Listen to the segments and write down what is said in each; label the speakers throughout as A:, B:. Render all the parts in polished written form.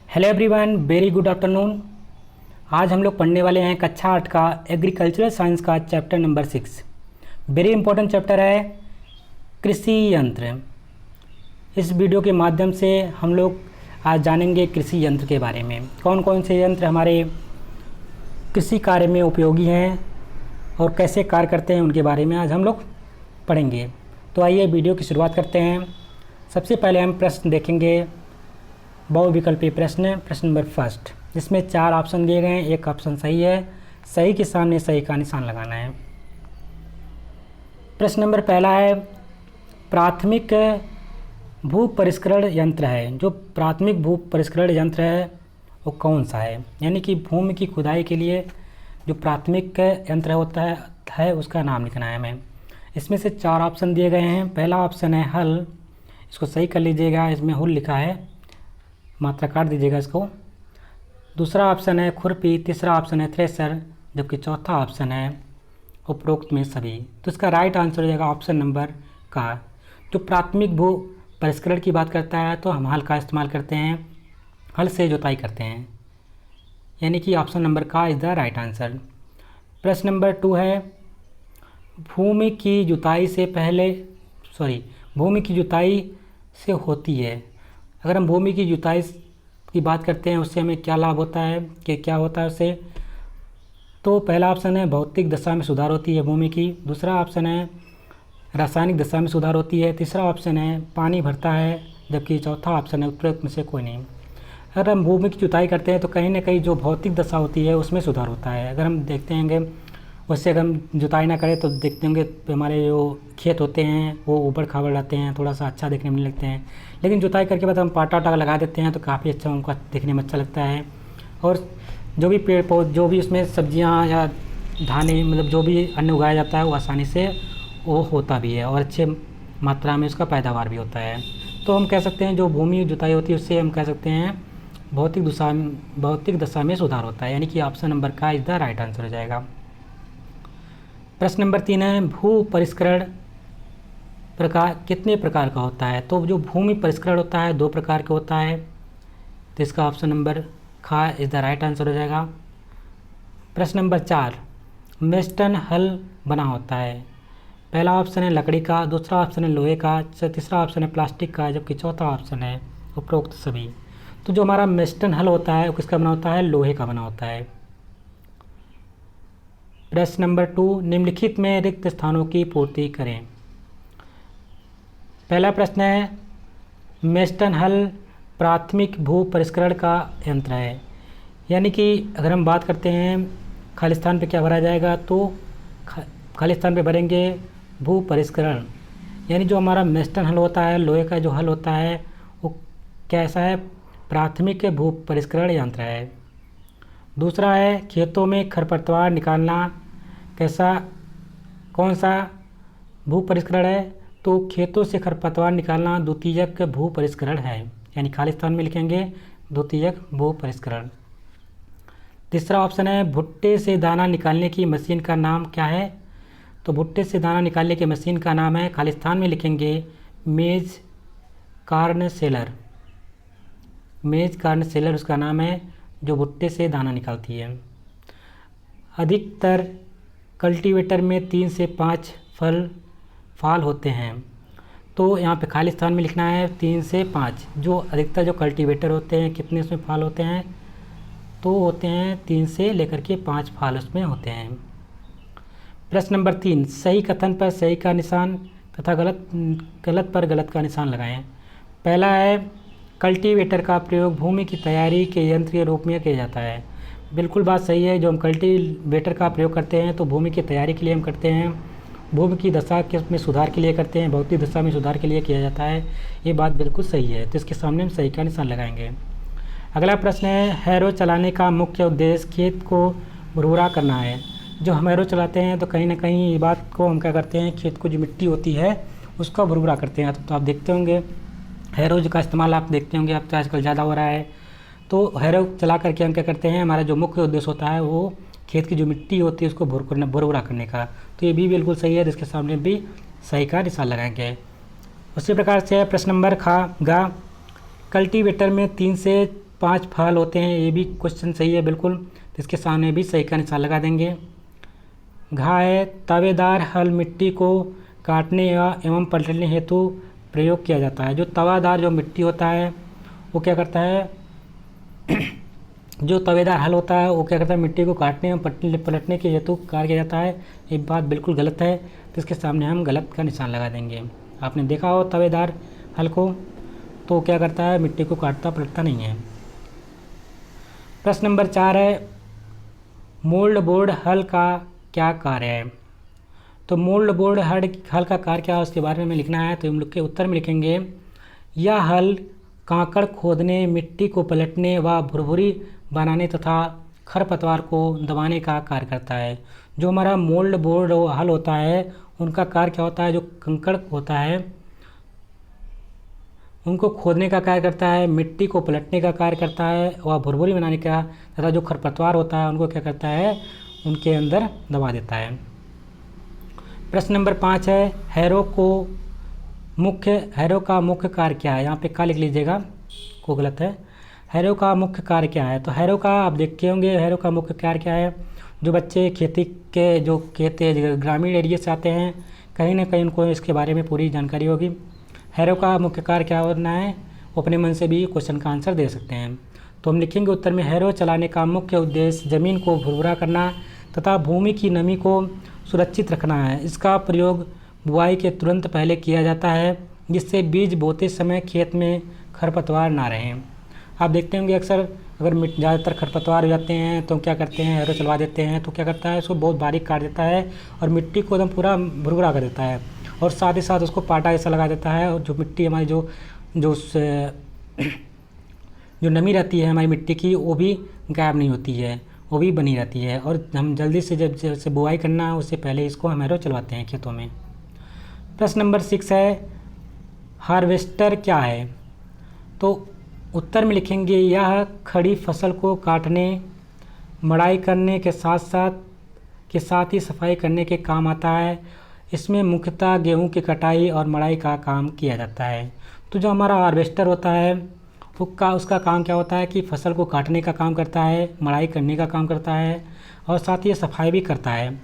A: Hello everyone, very good afternoon. आज हम लोग पढ़ने वाले हैं कक्षा 8 का एग्रीकल्चरल साइंस का chapter number 6। Very important chapter है कृषि यंत्र। इस वीडियो के माध्यम से हम लोग आज जानेंगे कृषि यंत्र के बारे में, कौन कौन से यंत्र हमारे कृषि कार्य में उपयोगी हैं और कैसे कार्य करते हैं उनके बारे में आज हम लोग पढ़ेंगे। तो आइए वीडियो की शुरुआत करते हैं। सबसे पहले हम प्रश्न देखेंगे, बहुविकल्पीय प्रश्न नंबर फर्स्ट, जिसमें 4 ऑप्शन दिए गए हैं, एक ऑप्शन सही है। सही के सामने सही का निशान लगाना है। प्रश्न नंबर पहला है, प्राथमिक भू परिष्करण यंत्र है। जो प्राथमिक भू परिष्करण यंत्र है वो कौन सा है, यानी कि भूमि की खुदाई के लिए जो प्राथमिक यंत्र होता है उसका नाम लिखना है हमें। इसमें से 4 ऑप्शन दिए गए हैं। पहला ऑप्शन है हल, इसको सही कर लीजिएगा, इसमें हुल लिखा है, मात्रा काट दीजिएगा इसको। दूसरा ऑप्शन है खुरपी, तीसरा ऑप्शन है थ्रेसर, जबकि चौथा ऑप्शन है उपरोक्त में सभी। तो इसका राइट आंसर हो जाएगा ऑप्शन नंबर का। जो प्राथमिक भू परिष्करण की बात करता है तो हम हल का इस्तेमाल करते हैं, हल से जुताई करते हैं, यानी कि ऑप्शन नंबर का इज़ द राइट आंसर। प्रश्न नंबर 2 है, भूमि की जुताई से होती है। अगर हम भूमि की जुताई की बात करते हैं उससे हमें क्या लाभ होता है, कि क्या होता है उससे, तो पहला ऑप्शन है भौतिक दशा में सुधार होती है भूमि की। दूसरा ऑप्शन है रासायनिक दशा में सुधार होती है। तीसरा ऑप्शन है पानी भरता है, जबकि चौथा ऑप्शन है उपरोक्त में से कोई नहीं। अगर हम भूमि की जुताई करते हैं तो कहीं ना कहीं जो भौतिक दशा होती है उसमें सुधार होता है। अगर हम देखते होंगे उससे अगर हम जुताई ना करें तो देखते होंगे हमारे जो खेत होते हैं वो ऊबड़ खाबड़ रहते हैं, थोड़ा सा अच्छा देखने में लगते हैं। लेकिन जुताई करके बाद हम पाटा वाटा लगा देते हैं तो काफ़ी अच्छा उनको देखने में अच्छा लगता है। और जो भी पेड़ पौधे, जो भी उसमें सब्जियां या धाने, मतलब जो भी अन्न उगाया जाता है वो आसानी से वो होता भी है और अच्छे मात्रा में उसका पैदावार भी होता है। तो हम कह सकते हैं जो भूमि जुताई होती है उससे हम कह सकते हैं भौतिक दशा में सुधार होता है, यानी कि ऑप्शन नंबर का इज़ द राइट आंसर हो जाएगा। प्रश्न नंबर 3 है, भू परिष्करण कितने प्रकार का होता है। तो जो भूमि परिष्करण होता है 2 प्रकार का होता है, तो इसका ऑप्शन नंबर खा इज़ द राइट आंसर हो जाएगा। प्रश्न नंबर 4, मेस्टन हल बना होता है। पहला ऑप्शन है लकड़ी का, दूसरा ऑप्शन है लोहे का, तीसरा ऑप्शन है प्लास्टिक का, जबकि चौथा ऑप्शन है उपरोक्त सभी। तो जो हमारा मेस्टन हल होता है वो किसका बना होता है, लोहे का बना होता है। प्रश्न नंबर 2, निम्नलिखित में रिक्त स्थानों की पूर्ति करें। पहला प्रश्न है, मेस्टन हल प्राथमिक भू परिष्करण का यंत्र है, यानी कि अगर हम बात करते हैं खाली स्थान पे क्या भरा जाएगा, तो खाली स्थान पे भरेंगे भू परिष्करण, यानी जो हमारा मेस्टन हल होता है, लोहे का जो हल होता है वो कैसा है, प्राथमिक भू परिष्करण यंत्र है। दूसरा है खेतों में खरपतवार निकालना, कौन सा भू परिष्करण है, तो खेतों से खरपतवार निकालना द्वितीयक भू परिष्करण है, यानी खाली स्थान में लिखेंगे द्वितीयक भू परिष्करण। तीसरा ऑप्शन है भुट्टे से दाना निकालने की मशीन का नाम क्या है, तो भुट्टे से दाना निकालने की मशीन का नाम है, खाली स्थान में लिखेंगे मेज कार्न सेलर उसका नाम है, जो भुट्टे से दाना निकालती है। अधिकतर कल्टीवेटर में 3 से 5 फाल होते हैं, तो यहाँ पे खाली स्थान में लिखना है 3 से 5। जो अधिकतर जो कल्टीवेटर होते हैं कितने उसमें फाल होते हैं, तो होते हैं 3 से लेकर के 5 फाल उसमें होते हैं। प्रश्न नंबर 3, सही कथन पर सही का निशान तथा गलत पर गलत का निशान लगाएं। पहला है कल्टीवेटर का प्रयोग भूमि की तैयारी के यंत्र के रूप में किया जाता है। बिल्कुल बात सही है, जो हम कल्टीवेटर का प्रयोग करते हैं तो भूमि की तैयारी के लिए हम करते हैं, भूमि की दशा में सुधार के लिए करते हैं, भौतिक दशा में सुधार के लिए किया जाता है। ये बात बिल्कुल सही है, तो इसके सामने हम सही का निशान लगाएंगे। अगला प्रश्न है, हैरो चलाने का मुख्य उद्देश्य खेत को भुरभुरा करना है। जो हम हैरो चलाते हैं तो कहीं ना कहीं ये बात को हम क्या करते हैं, खेत को जो मिट्टी होती है उसका भुरभुरा करते हैं। तो आप देखते होंगे हैरो का इस्तेमाल आप देखते होंगे अब तो आजकल ज़्यादा हो रहा है। तो हैरो चला करके हम क्या करते हैं, हमारा जो मुख्य उद्देश्य होता है वो खेत की जो मिट्टी होती है उसको भुरभुरा करने का। तो ये भी बिल्कुल सही है, जिसके सामने भी सही का निशान लगाएंगे। उसी प्रकार से प्रश्न नंबर गा, कल्टीवेटर में 3 से 5 फाल होते हैं, ये भी क्वेश्चन सही है बिल्कुल, तो इसके सामने भी सही का निशान लगा देंगे। घा है, तवेदार हल मिट्टी को काटने एवं पलटने हेतु प्रयोग किया जाता है। जो तवादार जो मिट्टी होता है वो क्या करता है, जो तवेदार हल होता है वो क्या करता है, मिट्टी को काटने एवं पलटने के हेतु कार्य किया जाता है। ये बात बिल्कुल गलत है, तो इसके सामने हम गलत का निशान लगा देंगे। आपने देखा हो तवेदार हल को, तो क्या करता है, मिट्टी को काटता पलटता नहीं है। प्रश्न नंबर 4 है, मोल्ड बोर्ड हल का क्या कार्य है। तो मोल्ड बोर्ड हल का कार्य क्या है उसके बारे में लिखना है। तो हम लोग के उत्तर में लिखेंगे, यह हल कांकड़ खोदने, मिट्टी को पलटने व भुरभुरी बनाने तथा खरपतवार को दबाने का कार्य करता है। जो हमारा मोल्ड बोर्ड हल होता है उनका कार्य क्या होता है, जो कंकड़ होता है उनको खोदने का कार्य करता है, मिट्टी को पलटने का कार्य करता है व भुरभुरी बनाने का, तथा जो खरपतवार होता है उनको क्या करता है, उनके अंदर दबा देता है। प्रश्न नंबर 5 है, हैरो का मुख्य कार्य क्या है। यहाँ पे का लिख लीजिएगा, को गलत है। हैरो का मुख्य कार्य क्या है। तो हैरो का आप देखते होंगे, हैरो का मुख्य कार्य क्या है। जो बच्चे खेती के जो खेत ग्रामीण एरिया से आते हैं, कहीं ना कहीं उनको इसके बारे में पूरी जानकारी होगी। हैरो का मुख्य कार्य क्या होना है, वो अपने मन से भी क्वेश्चन का आंसर दे सकते हैं। तो हम लिखेंगे उत्तर में, हैरो चलाने का मुख्य उद्देश्य ज़मीन को भुरभुरा करना तथा भूमि की नमी को सुरक्षित रखना है। इसका प्रयोग बुआई के तुरंत पहले किया जाता है, जिससे बीज बोते समय खेत में खरपतवार ना रहें। आप देखते होंगे अक्सर अगर ज़्यादातर खरपतवार हो जाते हैं तो क्या करते हैं, हैरो चलवा देते हैं, तो क्या करता है, उसको बहुत बारीक काट देता है और मिट्टी को एकदम पूरा भुरभुरा कर देता है, और साथ ही साथ उसको पाटा ऐसा लगा देता है, और जो मिट्टी हमारी जो नमी रहती है हमारी मिट्टी की, वो भी गायब नहीं होती है, वो भी बनी रहती है। और हम जल्दी से जब बुआई करना है उससे पहले इसको हम हैरो चलवाते हैं खेतों में। प्रश्न नंबर 6 है, हार्वेस्टर क्या है। तो उत्तर में लिखेंगे, यह खड़ी फसल को काटने, मड़ाई करने के साथ ही सफाई करने के काम आता है। इसमें मुख्यतः गेहूं की कटाई और मड़ाई का काम किया जाता है। तो जो हमारा हार्वेस्टर होता है उसका काम क्या होता है कि फसल को काटने का काम करता है, मड़ाई करने का काम करता है और साथ ही सफाई भी करता है।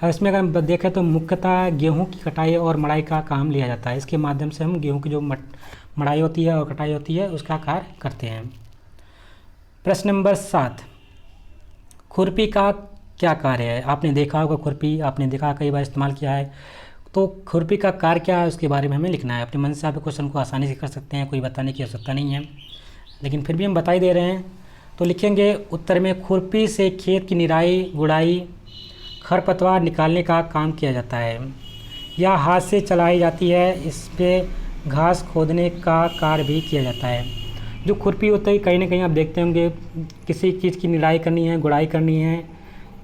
A: इसमें अगर हम देखें तो मुख्यतः गेहूं की कटाई और मड़ाई का काम लिया जाता है। इसके माध्यम से हम गेहूं की जो मड़ाई होती है और कटाई होती है उसका कार्य करते हैं। प्रश्न नंबर 7, खुरपी का क्या कार्य है। आपने देखा होगा खुरपी, आपने देखा कई बार इस्तेमाल किया है। तो खुरपी का कार्य क्या है उसके बारे में हमें लिखना है। अपने मन से आप क्वेश्चन को आसानी से कर सकते हैं, कोई बताने की आवश्यकता नहीं है, लेकिन फिर भी हम बता ही दे रहे हैं। तो लिखेंगे उत्तर में, खुरपी से खेत की निराई गुड़ाई, खरपतवार निकालने का काम किया जाता है। यह हाथ से चलाई जाती है, इस पर घास खोदने का कार्य भी किया जाता है। जो खुरपी होता है कहीं ना कहीं आप देखते होंगे, किसी चीज़ की निराई करनी है, गुड़ाई करनी है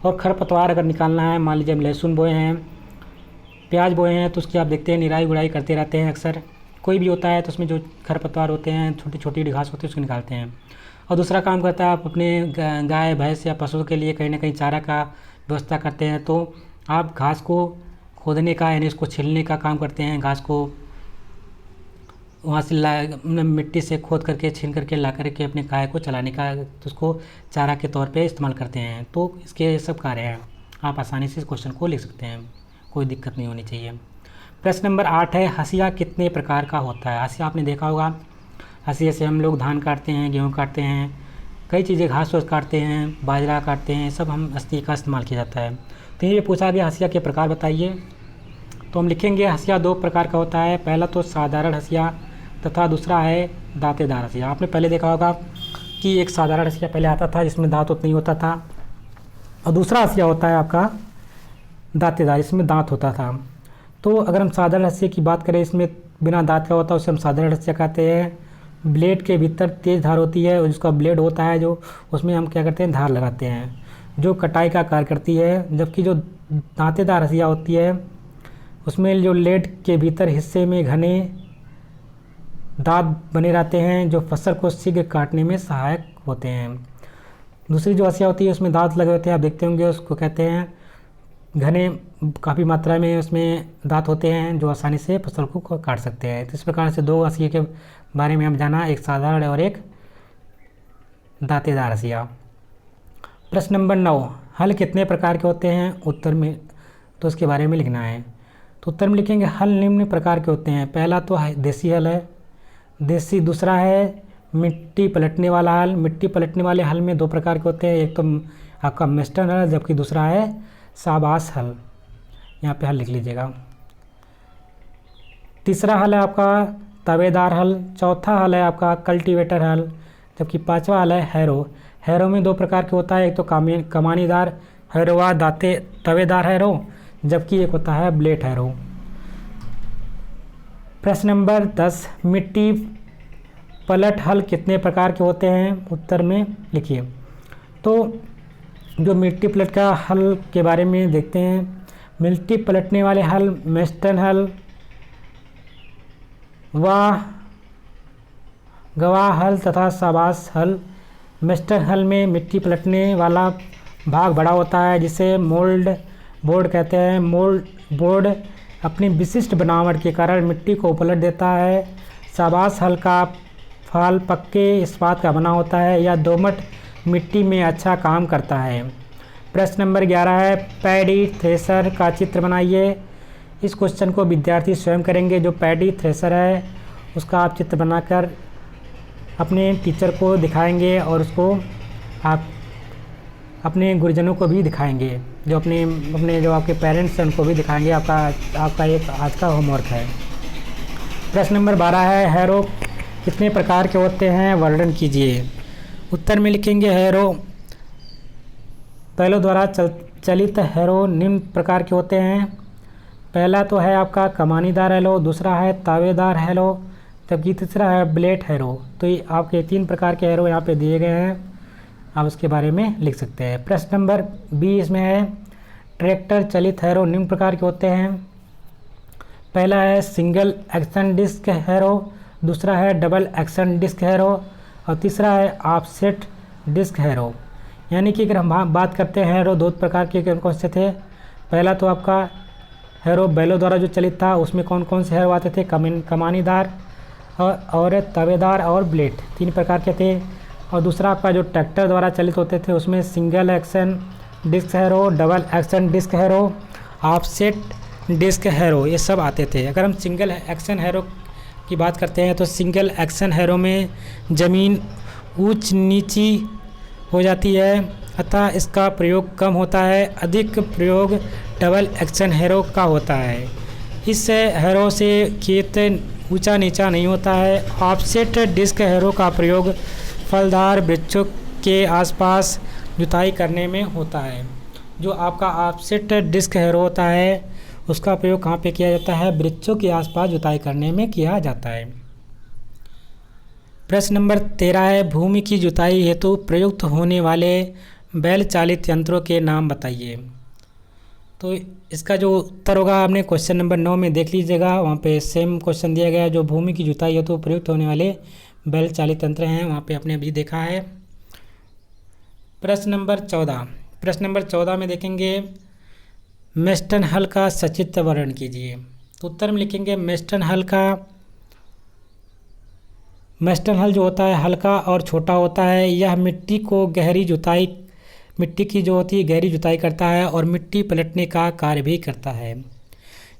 A: और खरपतवार अगर निकालना है, मान लीजिए हम लहसुन बोए हैं, प्याज बोए हैं, तो उसकी आप देखते हैं निराई गुड़ाई करते रहते हैं। अक्सर कोई भी होता है तो उसमें जो खरपतवार होते हैं, छोटी छोटी घास होती है, उसको निकालते हैं। और दूसरा काम करता है, आप अपने गाय भैंस या पशुओं के लिए कहीं ना कहीं चारा का व्यवस्था करते हैं, तो आप घास को खोदने का यानी उसको छीलने का काम करते हैं। घास को वहाँ से मिट्टी से खोद करके छीन करके ला करके अपने गाय को चलाने का, तो उसको चारा के तौर पे इस्तेमाल करते हैं। तो इसके सब कार्य हैं, आप आसानी से इस क्वेश्चन को लिख सकते हैं, कोई दिक्कत नहीं होनी चाहिए। प्रश्न नंबर 8 है, हंसिया कितने प्रकार का होता है। हंसिया आपने देखा होगा, हंसिया से हम लोग धान काटते हैं, गेहूँ काटते हैं, कई चीज़ें घास फूस काटते हैं, बाजरा काटते हैं, सब हम हंसिया का इस्तेमाल किया जाता है। तो ये पूछा गया हंसिया के प्रकार बताइए। तो हम लिखेंगे हंसिया 2 प्रकार का होता है। पहला तो साधारण हंसिया तथा दूसरा है दांतेदार हंसिया। आपने पहले देखा होगा कि एक साधारण हंसिया पहले आता था जिसमें दांत उतना नहीं होता था, और दूसरा हंसिया होता है आपका दांतेदार, इसमें दांत होता था। तो अगर हम साधारण हंसिया की बात करें, इसमें बिना दांत का होता है, उसे हम साधारण हंसिया कहते हैं। ब्लेड के भीतर तेज़ धार होती है और जिसका ब्लेड होता है जो, उसमें हम क्या करते हैं, धार लगाते हैं, जो कटाई का कार्य करती है। जबकि जो दांतेदार हंसिया होती है उसमें जो ब्लेड के भीतर हिस्से में घने दांत बने रहते हैं, जो फसल को शीघ्र काटने में सहायक होते हैं। दूसरी जो हंसिया होती है उसमें दांत लगे होते हैं, आप देखते होंगे, उसको कहते हैं घने, काफ़ी मात्रा में उसमें दांत होते हैं जो आसानी से फसल को काट सकते हैं। तो इस प्रकार से दो हंसिया के बारे में हम जाना, एक साधारण और एक दांतेदार हंसिया। प्रश्न नंबर 9, हल कितने प्रकार के होते हैं? उत्तर में तो उसके बारे में लिखना है। तो उत्तर में लिखेंगे हल निम्न प्रकार के होते हैं। पहला तो देसी हल है, देसी। दूसरा है मिट्टी पलटने वाला हल। मिट्टी पलटने वाले हल में दो प्रकार के होते हैं, एक तो आपका मेस्टन हल, जबकि दूसरा है शाबाश हल। यहाँ पे हल लिख लीजिएगा। तीसरा हल है आपका तवेदार हल। चौथा हल है आपका कल्टीवेटर हल, जबकि पांचवा हल है हैरो। हैरो में दो प्रकार के होता है, एक तो कमानीदार हैरो व तवेदार हैरो, जबकि एक होता है ब्लेड हैरो। प्रश्न नंबर 10, मिट्टी पलट हल कितने प्रकार के होते हैं? उत्तर में लिखिए। तो जो मिट्टी पलट का हल के बारे में देखते हैं, मिट्टी पलटने वाले हल मेस्टन हल व गवाह हल तथा शाबाश हल। मेस्टन हल में मिट्टी पलटने वाला भाग बड़ा होता है, जिसे मोल्ड बोर्ड कहते हैं। मोल्ड बोर्ड अपनी विशिष्ट बनावट के कारण मिट्टी को पलट देता है। शाबाश हल का फाल पक्के इस्पात का बना होता है या दोमट मिट्टी में अच्छा काम करता है। प्रश्न नंबर 11 है पैडी थ्रेशर का चित्र बनाइए। इस क्वेश्चन को विद्यार्थी स्वयं करेंगे। जो पैडी थ्रेशर है उसका आप चित्र बनाकर अपने टीचर को दिखाएंगे और उसको आप अपने गुरुजनों को भी दिखाएंगे, जो अपने जो आपके पेरेंट्स हैं उनको भी दिखाएंगे। आपका एक आज का होमवर्क है। प्रश्न नंबर 12 है हैरो कितने प्रकार के होते हैं? वर्णन कीजिए। उत्तर में लिखेंगे हैरो बैलों द्वारा चलित हैरो निम्न प्रकार के होते हैं। पहला तो है आपका कमानीदार हैरो, दूसरा है तावेदार हैरो, जबकि तीसरा है ब्लेड हैरो। तो ये आपके 3 प्रकार के हैरो यहाँ पे दिए गए हैं, आप उसके बारे में लिख सकते हैं। प्रश्न नंबर 20 में है ट्रैक्टर चलित हैरो निम्न प्रकार के होते हैं। पहला है सिंगल एक्शन डिस्क हैरो, दूसरा है डबल एक्शन डिस्क हैरो और तीसरा है ऑफसेट डिस्क हैरो। यानी कि अगर हम बात करते हैं हैरो दो प्रकार के कौन से थे। पहला तो आपका हैरो बैलों द्वारा जो चलित था, उसमें कौन कौन से हैरो आते थे? कमानीदार और तवेदार और ब्लेड, 3 प्रकार के थे। और दूसरा आपका जो ट्रैक्टर द्वारा चलित होते थे उसमें single action disc harrow, double action disc harrow, offset disc harrow, ये सब आते थे। अगर हम सिंगल एक्शन हैरो की बात करते हैं तो सिंगल एक्शन हैरो में ज़मीन ऊंच नीची हो जाती है, अतः इसका प्रयोग कम होता है। अधिक प्रयोग डबल एक्शन हैरो का होता है। इस हैरो से खेत ऊंचा नीचा नहीं होता है। ऑफसेट डिस्क हैरो का प्रयोग फलदार वृक्षों के आसपास जुताई करने में होता है। जो आपका ऑफसेट डिस्क हैरो होता है उसका प्रयोग कहाँ पे किया जाता है? वृक्षों के आसपास जुताई करने में किया जाता है। प्रश्न नंबर 13 है भूमि की जुताई हेतु प्रयुक्त होने वाले बैल चालित यंत्रों के नाम बताइए। तो इसका जो उत्तर होगा आपने क्वेश्चन नंबर 9 में देख लीजिएगा, वहाँ पे सेम क्वेश्चन दिया गया है। जो भूमि की जुताई हेतु प्रयुक्त होने वाले बैल चालित यंत्र हैं वहाँ पे आपने अभी देखा है। प्रश्न नंबर 14 में देखेंगे मेस्टन हल का सचित्र वर्णन कीजिए। तो उत्तर में लिखेंगे मेस्टन हल जो होता है हल्का और छोटा होता है। यह मिट्टी की जो होती है गहरी जुताई करता है और मिट्टी पलटने का कार्य भी करता है।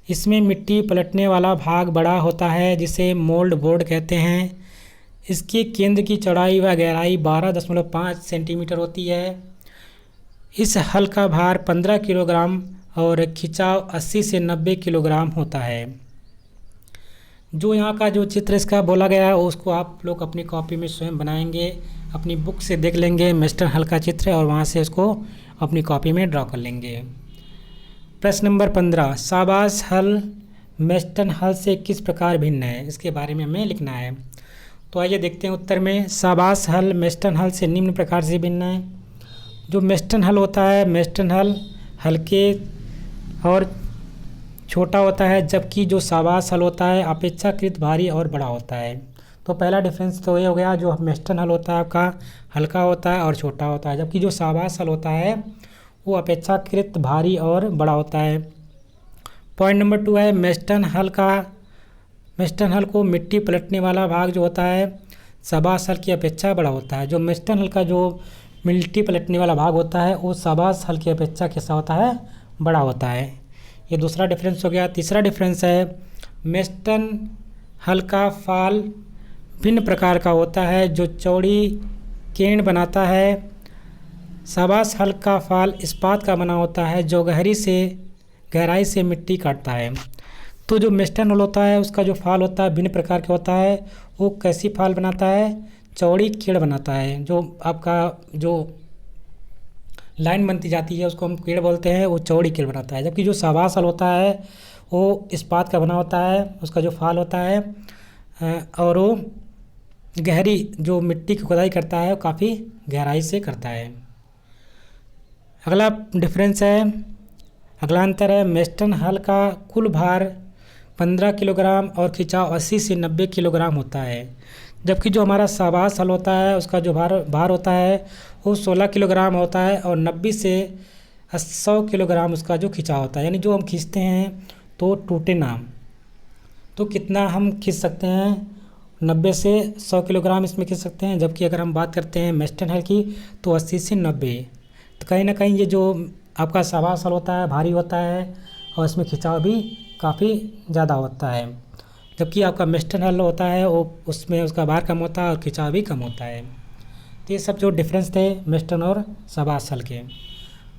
A: इसमें मिट्टी पलटने वाला भाग बड़ा होता है जिसे मोल्ड बोर्ड कहते हैं। इसके केंद्र की चौड़ाई व गहराई 12.5 सेंटीमीटर होती है। इस हल का भार 15 किलोग्राम और खिंचाव 80 से 90 किलोग्राम होता है। जो यहाँ का जो चित्र इसका बोला गया है उसको आप लोग अपनी कॉपी में स्वयं बनाएंगे, अपनी बुक से देख लेंगे मेस्टन हल का चित्र और वहाँ से उसको अपनी कॉपी में ड्रॉ कर लेंगे। प्रश्न नंबर 15 शाबाश हल मेस्टन हल से किस प्रकार भिन्न है? इसके बारे में हमें लिखना है। तो आइए देखते हैं उत्तर में। शाबाश हल मेस्टन हल से निम्न प्रकार से भिन्न है। जो मेस्टन हल होता है, मेस्टन हल हल्के और छोटा होता है, जबकि जो शाबाश हल होता है अपेक्षाकृत भारी और बड़ा होता है। तो पहला डिफरेंस तो ये हो गया, जो मेस्टन हल होता है आपका हल्का होता है और छोटा होता है, जबकि जो शाबाश हल होता है वो अपेक्षाकृत भारी और बड़ा होता है। पॉइंट नंबर 2 है मेस्टन हल को मिट्टी पलटने वाला भाग जो होता है शाबाश हल की अपेक्षा बड़ा होता है। जो मेस्टन हल का जो मिट्टी पलटने वाला भाग होता है वो शाबाश हल की अपेक्षा कैसा होता है, बड़ा होता है। ये दूसरा डिफरेंस हो गया। तीसरा डिफरेंस है मेस्टन हल का फाल भिन्न प्रकार का होता है, जो चौड़ी केंड बनाता है। शाबाश हल का फाल इस्पात का बना होता है, जो गहराई से मिट्टी काटता है। तो जो मेस्टन हल होता है उसका जो फाल होता है भिन्न प्रकार का होता है। वो कैसी फाल बनाता है, चौड़ी कीड़ बनाता है। जो आपका जो लाइन बनती जाती है उसको हम कीड़ बोलते हैं, वो चौड़ी कीड़ बनाता है। जबकि जो शाबाश हल होता है वो इस्पात का बना होता है, उसका जो फाल होता है और वो गहरी जो मिट्टी की खुदाई करता है वो काफ़ी गहराई से करता है। अगला डिफरेंस है, अगला अंतर है मेस्टन हल का कुल भार 15 किलोग्राम और खिंचाव 80 से 90 किलोग्राम होता है, जबकि जो हमारा शाबाश हल होता है उसका जो भार होता है वो 16 किलोग्राम होता है और 90 से 100 किलोग्राम उसका जो खिंचाव होता है। यानी जो हम खींचते हैं तो टूटे ना, तो कितना हम खींच सकते हैं, 90 से 100 किलोग्राम इसमें खींच सकते हैं। जबकि अगर हम बात करते हैं मेस्टन हल की तो 80 से 90। तो कहीं ना कहीं ये जो आपका शाबाश हल होता है भारी होता है और इसमें खिंचाव भी काफ़ी ज़्यादा होता है, जबकि आपका मेस्टन हल होता है वो उसमें उसका भार कम होता है और खिंचाव भी कम होता है। तो ये सब जो डिफरेंस थे मेस्टन और शाबाश हल के।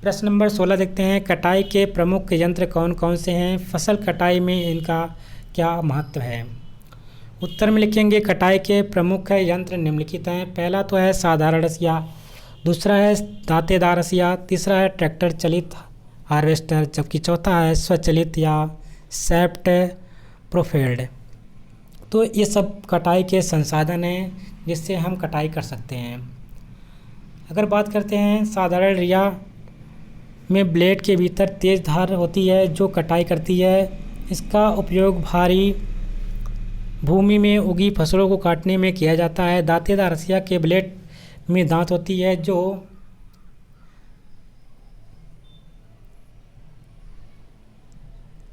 A: प्रश्न नंबर 16 देखते हैं, कटाई के प्रमुख यंत्र कौन कौन से हैं, फसल कटाई में इनका क्या महत्व है। उत्तर में लिखेंगे कटाई के प्रमुख यंत्र निम्नलिखित हैं। पहला तो है साधारण रसिया, दूसरा है दांतेदार रसिया, तीसरा है ट्रैक्टर चलित हार्वेस्टर, जबकि चौथा है स्वचालित या सैफ्ट प्रोफेल्ड। तो ये सब कटाई के संसाधन हैं जिससे हम कटाई कर सकते हैं। अगर बात करते हैं साधारण रिया में ब्लेड के भीतर तेज धार होती है जो कटाई करती है। इसका उपयोग भारी भूमि में उगी फसलों को काटने में किया जाता है। दांतेदार रसिया के ब्लेड में दांत होती है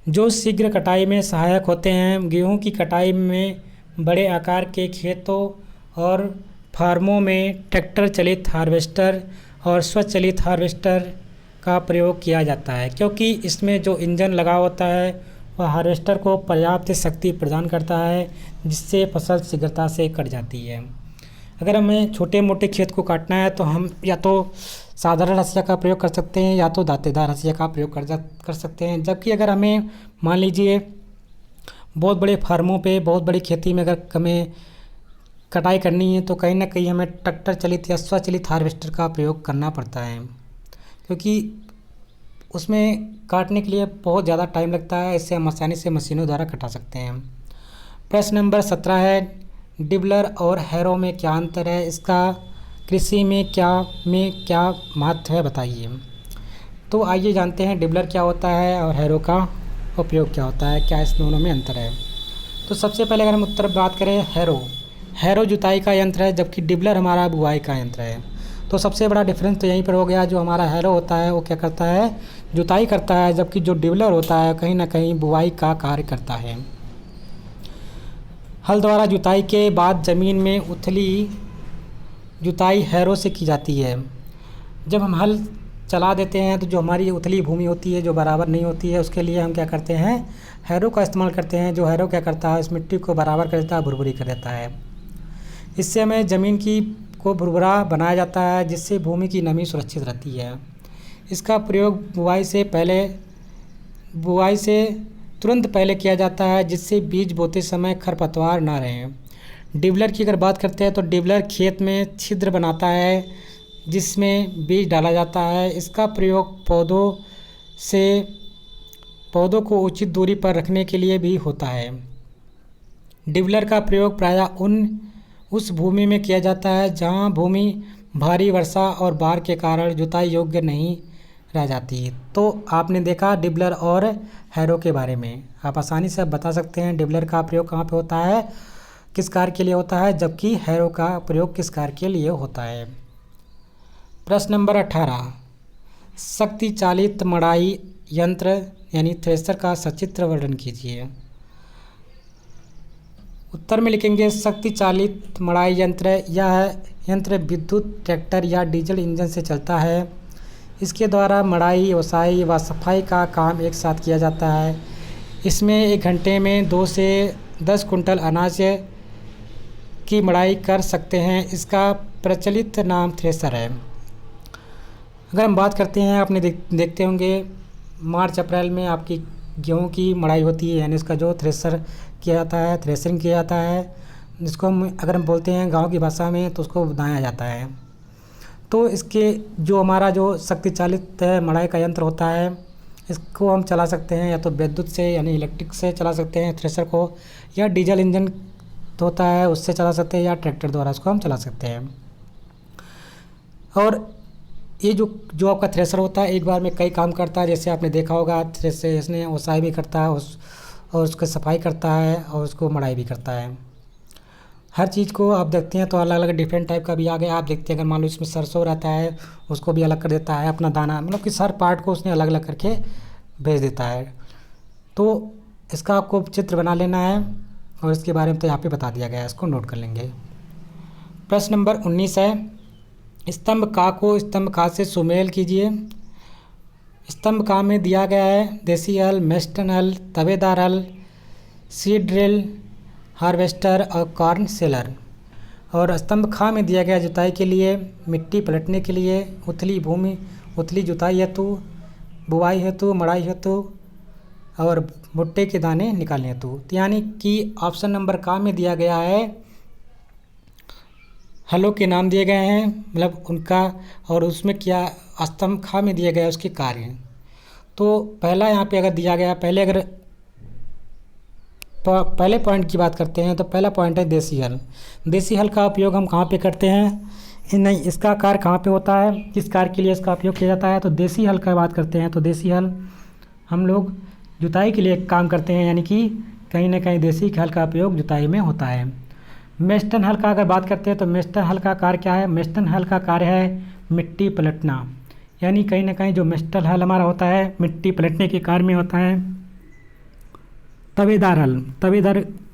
A: जो शीघ्र कटाई में सहायक होते हैं। गेहूं की कटाई में बड़े आकार के खेतों और फार्मों में ट्रैक्टर चलित हार्वेस्टर और स्वचालित हार्वेस्टर का प्रयोग किया जाता है, क्योंकि इसमें जो इंजन लगा होता है वह हार्वेस्टर को पर्याप्त शक्ति प्रदान करता है जिससे फसल शीघ्रता से कट जाती है। अगर हमें छोटे मोटे खेत को काटना है तो हम या तो साधारण हंसिया का प्रयोग कर सकते हैं या तो दांतेदार हंसिया का प्रयोग कर सकते हैं। जबकि अगर हमें मान लीजिए बहुत बड़े फार्मों पे बहुत बड़ी खेती में अगर हमें कटाई करनी है तो कहीं ना कहीं हमें ट्रैक्टर चलित या स्वचालित हार्वेस्टर का प्रयोग करना पड़ता है, क्योंकि उसमें काटने के लिए बहुत ज़्यादा टाइम लगता है। इससे हम आसानी से मशीनों द्वारा कटा सकते हैं। प्रश्न नंबर 17 है, डिबलर और हैरो में क्या अंतर है, इसका कृषि में क्या महत्व है बताइए। तो आइए जानते हैं डिबलर क्या होता है और हैरो का उपयोग क्या होता है, क्या इस दोनों में अंतर है। तो सबसे पहले अगर हम उत्तर बात करें, हैरो जुताई का यंत्र है जबकि डिबलर हमारा बुआई का यंत्र है। तो सबसे बड़ा डिफरेंस तो यहीं पर हो गया। जो हमारा हैरो होता है वो क्या करता है, जुताई करता है, जबकि जो डिबलर होता है कहीं ना कहीं बुआई का कार्य करता है। हल द्वारा जुताई के बाद ज़मीन में उथली जुताई हैरो से की जाती है। जब हम हल चला देते हैं तो जो हमारी उथली भूमि होती है जो बराबर नहीं होती है उसके लिए हम क्या करते हैं, हैरो का इस्तेमाल करते हैं। जो हैरो क्या करता है, इस मिट्टी को बराबर कर देता है, भुरभुरी कर देता है। इससे हमें ज़मीन को भुरभुरा बनाया जाता है जिससे भूमि की नमी सुरक्षित रहती है। इसका प्रयोग बुआई से तुरंत पहले किया जाता है जिससे बीज बोते समय खरपतवार ना रहें। डिबलर की अगर बात करते हैं तो डिबलर खेत में छिद्र बनाता है जिसमें बीज डाला जाता है। इसका प्रयोग पौधों को उचित दूरी पर रखने के लिए भी होता है। डिबलर का प्रयोग प्रायः उस भूमि में किया जाता है जहां भूमि भारी वर्षा और बाढ़ के कारण जुताई योग्य नहीं रह जाती। तो आपने देखा डिबलर और हैरो के बारे में। आप आसानी से बता सकते हैं डिबलर का प्रयोग कहाँ पे होता है, किस कार्य के लिए होता है, जबकि हैरो का प्रयोग किस कार्य के लिए होता है। प्रश्न नंबर 18, शक्ति चालित मड़ाई यंत्र यानी थ्रेसर का सचित्र वर्णन कीजिए। उत्तर में लिखेंगे शक्ति चालित मड़ाई यंत्र, यह यंत्र विद्युत ट्रैक्टर या डीजल इंजन से चलता है। इसके द्वारा मड़ाई, ओसाई व सफाई का काम एक साथ किया जाता है। इसमें 1 घंटे में 2 से 10 कुंटल अनाज की मड़ाई कर सकते हैं। इसका प्रचलित नाम थ्रेसर है। अगर हम बात करते हैं, आपने देखते होंगे मार्च अप्रैल में आपकी गेहूं की मड़ाई होती है, यानी इसका जो थ्रेसर किया जाता है, थ्रेसरिंग किया जाता है, जिसको हम बोलते हैं गांव की भाषा में, तो उसको दाया जाता है। तो इसके जो हमारा जो शक्ति चालित मड़ाई का यंत्र होता है, इसको हम चला सकते हैं या तो विद्युत से यानी इलेक्ट्रिक से चला सकते हैं थ्रेसर को, या डीजल इंजन होता है उससे चला सकते हैं, या ट्रैक्टर द्वारा उसको हम चला सकते हैं। और ये जो आपका थ्रेसर होता है एक बार में कई काम करता है। जैसे आपने देखा होगा थ्रेसर इसने ओसाई भी करता है और उसकी सफाई करता है और उसको मड़ाई भी करता है। हर चीज़ को आप देखते हैं तो अलग अलग डिफरेंट टाइप का भी आ गया। आप देखते हैं अगर मान लो इसमें सरसों रहता है, उसको भी अलग कर देता है अपना दाना, मतलब कि हर पार्ट को उसने अलग अलग करके भेज देता है। तो इसका आपको चित्र बना लेना है और इसके बारे में तो यहाँ पे बता दिया गया है, इसको नोट कर लेंगे। प्रश्न नंबर 19 है, स्तंभ का को स्तंभ खा से सुमेल कीजिए। स्तंभ का में दिया गया है देसी हल, मेस्टन हल, तवेदार हल, सीड ड्रिल, हार्वेस्टर और कॉर्न सेलर। और स्तंभ खा में दिया गया जुताई के लिए, मिट्टी पलटने के लिए, उथली भूमि, उथली जुताई हेतु, बुआई हेतु, मड़ाई हेतु और भुट्टे के दाने निकालने हेतु। यानी कि ऑप्शन नंबर का में दिया गया है, हलों के नाम दिए गए हैं, मतलब उनका, और उसमें क्या स्तंभ खा में दिया गया है उसके कार्य। तो पहला यहाँ पे अगर दिया गया, पहले पॉइंट की बात करते हैं तो पहला पॉइंट है देसी हल। देसी हल का उपयोग हम कहाँ पे करते हैं, नहीं इसका कार्य कहाँ पे होता है, किस कार्य के लिए इसका उपयोग किया जाता है। तो देसी हल का बात करते हैं तो देसी हल हम लोग जुताई के लिए काम करते हैं, यानी कि कहीं ना कहीं देसी हल का उपयोग जुताई में होता है। मेस्टन हल का अगर बात करते हैं तो मेस्टन हल का कार्य क्या है, मेस्टन हल का कार्य है मिट्टी पलटना, यानी कहीं ना कहीं जो मेस्टन हल हमारा होता है मिट्टी पलटने के कार्य में होता है। तवेदार हल,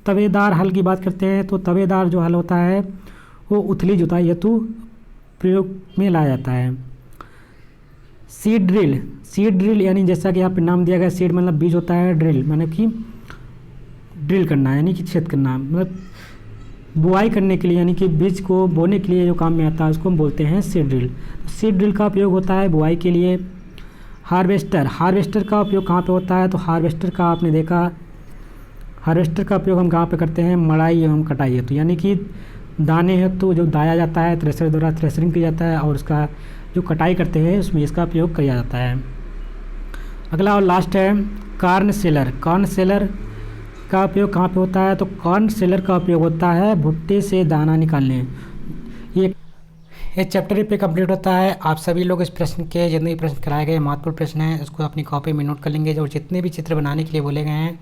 A: तवेदार हल की बात करते हैं तो तवेदार जो हल होता है वो उथली जुताई हेतु प्रयोग में लाया जाता है। सीड ड्रिल, सीड ड्रिल यानी जैसा कि यहाँ पे नाम दिया गया, सीड मतलब बीज होता है, ड्रिल मतलब कि ड्रिल करना यानी कि छेद करना, मतलब बुआई करने के लिए, यानी कि बीज को बोने के लिए जो काम में आता है उसको हम बोलते हैं सीड ड्रिल। सीड ड्रिल का उपयोग होता है बुआई के लिए। हार्वेस्टर, हार्वेस्टर का उपयोग कहाँ पे होता है, तो हार्वेस्टर का आपने देखा, हार्वेस्टर का उपयोग हम कहाँ पे करते हैं, मड़ाई एवं कटाई हेतु, यानी कि दाने हेतु जो दाया जाता है थ्रेसर द्वारा थ्रेसरिंग किया जाता है और उसका जो कटाई करते हैं उसमें इसका उपयोग किया जाता है। अगला और लास्ट है कॉर्न सेलर। कॉर्न सेलर का उपयोग कहाँ पे होता है, तो कॉर्न सेलर का उपयोग होता है भुट्टे से दाना निकालने। ये चैप्टर पे कंप्लीट होता है। आप सभी लोग इस प्रश्न के जितने भी प्रश्न कराए गए महत्वपूर्ण प्रश्न हैं उसको अपनी कॉपी में नोट कर लेंगे। जो जितने भी चित्र बनाने के लिए बोले गए हैं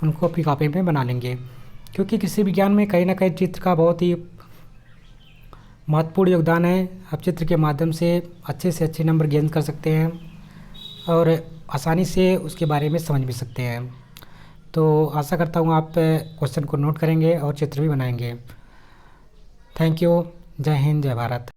A: उनको अपनी कॉपी में बना लेंगे, क्योंकि किसी विज्ञान में कहीं ना कहीं चित्र का बहुत ही महत्वपूर्ण योगदान है। आप चित्र के माध्यम से अच्छे नंबर गेन कर सकते हैं और आसानी से उसके बारे में समझ भी सकते हैं। तो आशा करता हूँ आप क्वेश्चन को नोट करेंगे और चित्र भी बनाएंगे। Thank you. जय हिंद, जय भारत।